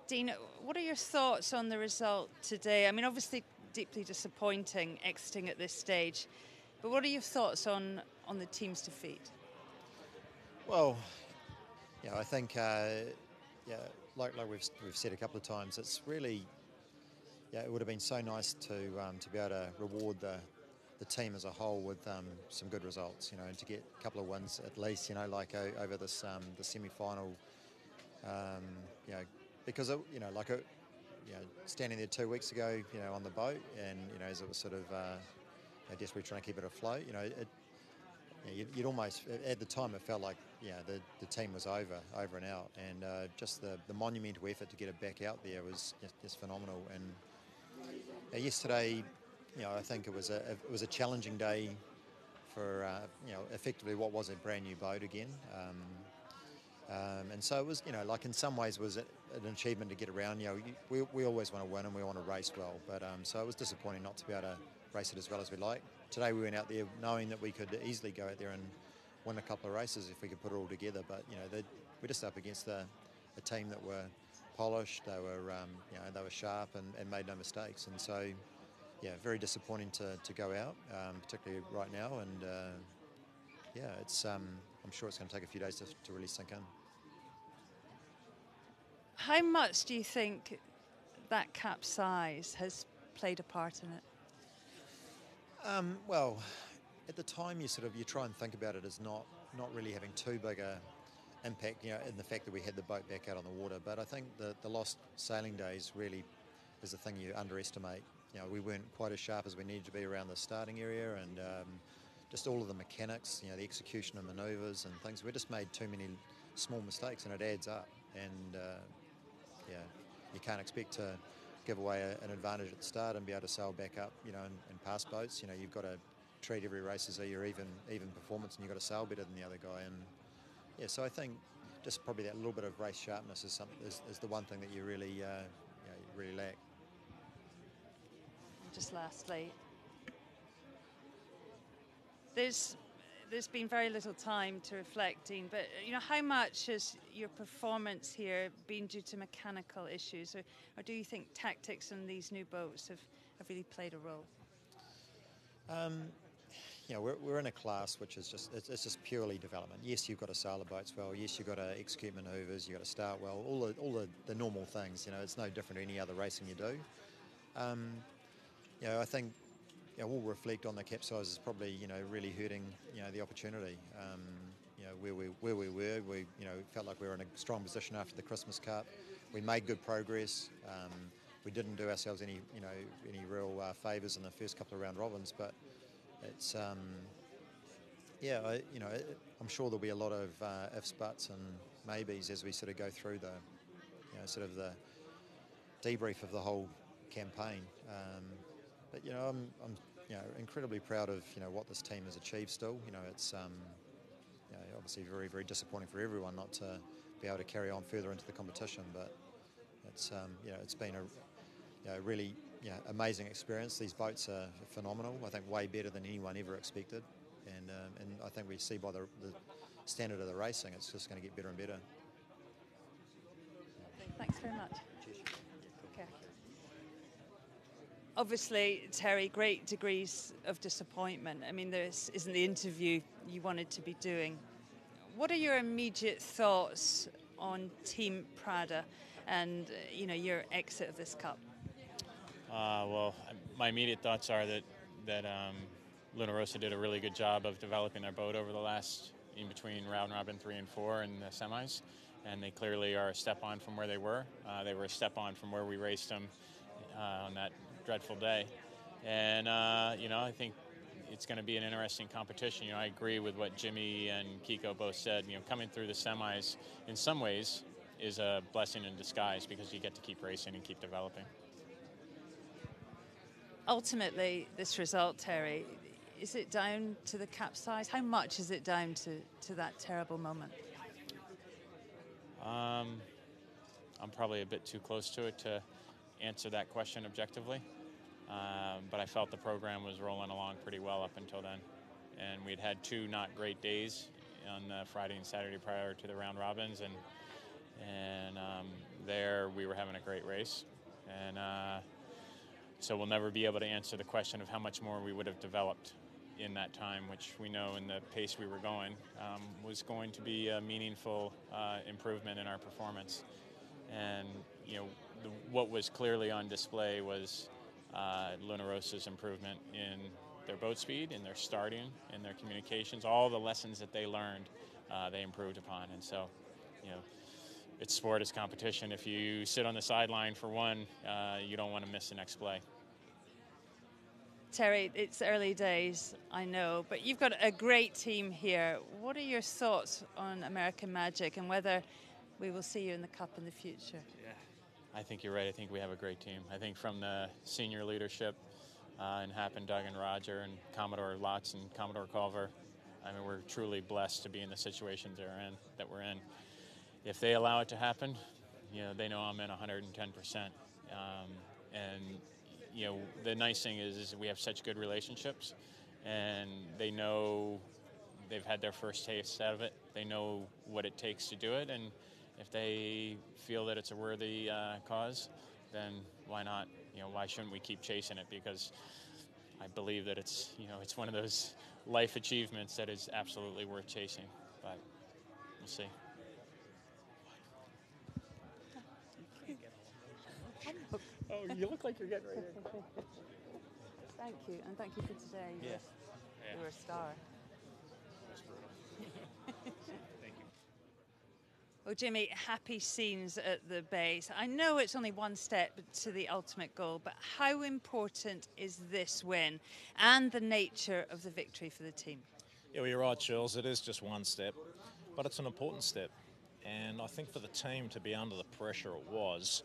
Dean, what are your thoughts on the result today? I mean, obviously deeply disappointing exiting at this stage, but what are your thoughts on the team's defeat? Well, I think, like we've said a couple of times, it's really, it would have been so nice to be able to reward the team as a whole with some good results, and to get a couple of wins at least, like over this the semi-final, because standing there 2 weeks ago, on the boat, and as it was sort of desperately trying to keep it afloat, you'd almost, at the time, it felt like the team was over and out, and just the monumental effort to get it back out there was just phenomenal. And yesterday, I think it was a challenging day for effectively what was a brand new boat again. And so it was, like in some ways, was an achievement to get around. We always want to win and we want to race well, but so it was disappointing not to be able to race it as well as we like. Today we went out there knowing that we could easily go out there and win a couple of races if we could put it all together. But we're just up against a team that were polished. They were sharp and made no mistakes. And so, very disappointing to go out, particularly right now. And it's I'm sure it's going to take a few days to really sink in. How much do you think that capsize has played a part in it? Well, at the time you try and think about it as not really having too big a impact, in the fact that we had the boat back out on the water. But I think the lost sailing days really is the thing you underestimate. We weren't quite as sharp as we needed to be around the starting area, and just all of the mechanics, the execution of manoeuvres and things. We just made too many small mistakes, and it adds up. And you can't expect to give away an advantage at the start and be able to sail back up, and pass boats. You've got to treat every race as your even performance, and you've got to sail better than the other guy. And so I think just probably that little bit of race sharpness is the one thing that you really really lack. Just lastly, there's been very little time to reflect, Dean, but how much has your performance here been due to mechanical issues, or do you think tactics on these new boats have really played a role? We're in a class which is it's just purely development. Yes, you've got to sail the boats well. Yes, you've got to execute manoeuvres. You've got to start well. All the normal things. It's no different to any other racing you do. I think we'll reflect on the capsize as probably really hurting the opportunity. Where we were, we felt like we were in a strong position after the Christmas Cup. We made good progress. We didn't do ourselves any real favours in the first couple of round robins, but it's I'm sure there'll be a lot of ifs, buts, and maybes as we sort of go through the the debrief of the whole campaign. But I'm incredibly proud of what this team has achieved. Still, it's obviously very, very disappointing for everyone not to be able to carry on further into the competition. But it's it's been a really amazing experience. These boats are phenomenal. I think way better than anyone ever expected, and I think we see by the standard of the racing, it's just going to get better and better. Thanks very much. Cheers. Okay. Obviously, Terry, great degrees of disappointment. I mean, this isn't the interview you wanted to be doing. What are your immediate thoughts on Team PRADA and your exit of this cup? Well, my immediate thoughts are that Luna Rossa did a really good job of developing their boat over the last, in between round robin 3 and 4 and the semis, and they clearly are a step on from where they were. They were a step on from where we raced them on that dreadful day. And, I think it's going to be an interesting competition. I agree with what Jimmy and Kiko both said. Coming through the semis in some ways is a blessing in disguise because you get to keep racing and keep developing. Ultimately, this result, Terry, is it down to the capsize? How much is it down to that terrible moment? I'm probably a bit too close to it to answer that question objectively. But I felt the program was rolling along pretty well up until then. And we'd had 2 not great days on the Friday and Saturday prior to the round robins. And there we were having a great race. And so we'll never be able to answer the question of how much more we would have developed in that time, which we know in the pace we were going was going to be a meaningful improvement in our performance. And what was clearly on display was Luna Rosa's improvement in their boat speed, in their starting, in their communications, all the lessons that they learned, they improved upon. And so, it's sport, it's competition. If you sit on the sideline for one, you don't want to miss the next play. Terry, it's early days, I know, but you've got a great team here. What are your thoughts on American Magic and whether we will see you in the Cup in the future? Yeah, I think you're right. I think we have a great team. I think from the senior leadership and Happen, Doug and Roger and Commodore Lotz and Commodore Culver, I mean, we're truly blessed to be in the situations that we're in. If they allow it to happen, they know I'm in 110%. And the nice thing is we have such good relationships, and they know they've had their first taste out of it. They know what it takes to do it, and if they feel that it's a worthy cause, then why not? Why shouldn't we keep chasing it? Because I believe that it's one of those life achievements that is absolutely worth chasing. But we'll see. Oh, you look like you're getting ready. Thank you, and thank you for today. Yeah. You were a star. That's brutal. Thank you. Well, Jimmy, happy scenes at the base. I know it's only one step to the ultimate goal, but how important is this win and the nature of the victory for the team? Yeah, well, you're right, Jules. It is just one step, but it's an important step. And I think for the team to be under the pressure it was,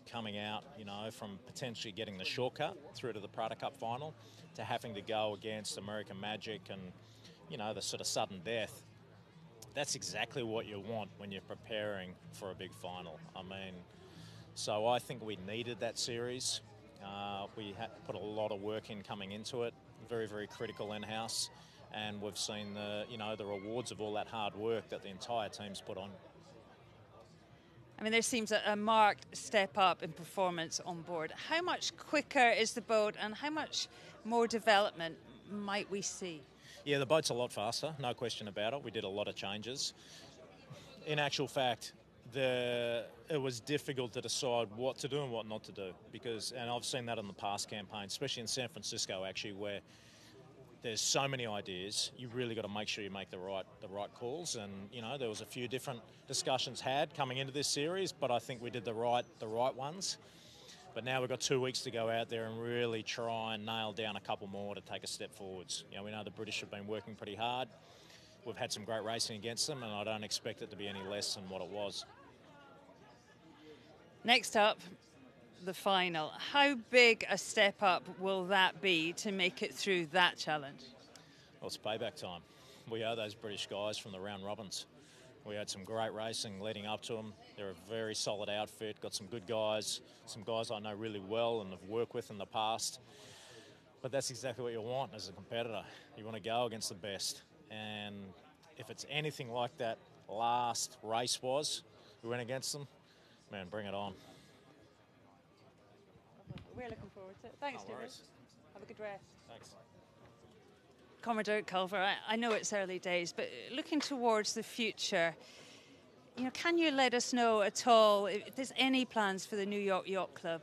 coming out, from potentially getting the shortcut through to the PRADA Cup final to having to go against American Magic and, the sort of sudden death. That's exactly what you want when you're preparing for a big final. So I think we needed that series. We had put a lot of work in coming into it, very, very critical in-house, and we've seen the rewards of all that hard work that the entire team's put on. I mean, there seems a marked step up in performance on board. How much quicker is the boat and how much more development might we see? Yeah, the boat's a lot faster, no question about it. We did a lot of changes. In actual fact, it was difficult to decide what to do and what not to do and I've seen that in the past campaigns, especially in San Francisco actually, where there's so many ideas. You really got to make sure you make the right calls. And there was a few different discussions had coming into this series, but I think we did the right ones. But now we've got 2 weeks to go out there and really try and nail down a couple more to take a step forwards. We know the British have been working pretty hard. We've had some great racing against them, and I don't expect it to be any less than what it was. Next up, the final. How big a step up will that be to make it through that challenge? Well, it's payback time. We owe those British guys from the round robins. We had some great racing leading up to them. They're a very solid outfit, got some good guys, some guys I know really well and have worked with in the past. But that's exactly what you want as a competitor. You want to go against the best. And if it's anything like that last race was, we went against them, man, bring it on. We're looking forward to it. Thanks, Jimmy. Have a good rest. Thanks. Commodore Culver, I know it's early days, but looking towards the future, can you let us know at all if there's any plans for the New York Yacht Club,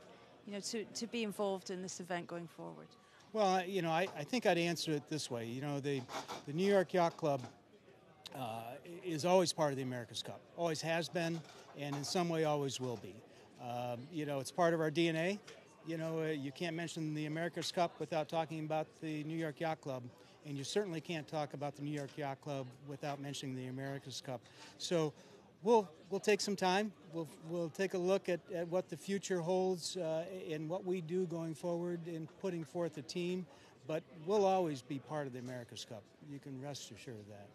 to be involved in this event going forward? Well, I think I'd answer it this way. The New York Yacht Club is always part of the America's Cup, always has been, and in some way always will be. It's part of our DNA. You can't mention the America's Cup without talking about the New York Yacht Club, and you certainly can't talk about the New York Yacht Club without mentioning the America's Cup. So we'll take some time. We'll take a look at what the future holds and what we do going forward in putting forth a team, but we'll always be part of the America's Cup. You can rest assured of that.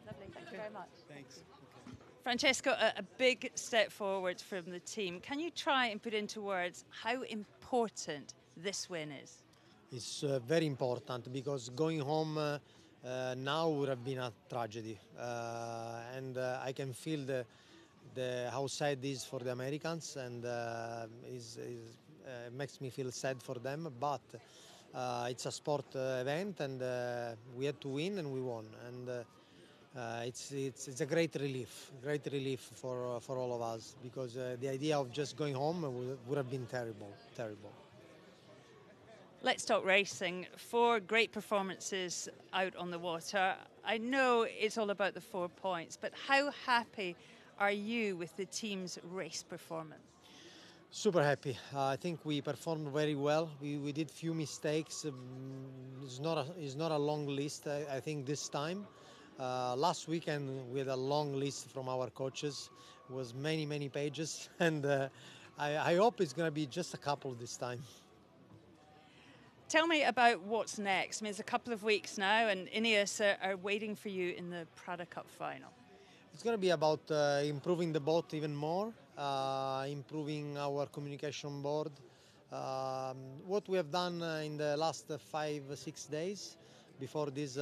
Lovely. Thank you very much. Thanks. Francesco, a big step forward from the team. Can you try and put into words how important this win is? It's very important because going home now would have been a tragedy. And I can feel how sad it is for the Americans, and makes me feel sad for them. But it's a sport event, and we had to win, and we won. And it's a great relief for all of us, because the idea of just going home would have been terrible. Let's talk racing. 4 great performances out on the water. I know it's all about the 4 points, but how happy are you with the team's race performance? Super happy. I think we performed very well. We did few mistakes. It's not a long list, I think, this time. Last weekend we had a long list from our coaches. It was many pages, and I hope it's going to be just a couple this time. Tell me about what's next. I mean, it's a couple of weeks now, and Ineos are waiting for you in the PRADA Cup final. It's going to be about improving the boat even more, improving our communication board. What we have done in the last 5-6 days before these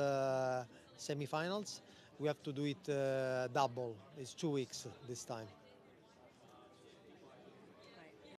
semi-finals, we have to do it double. It's 2 weeks this time.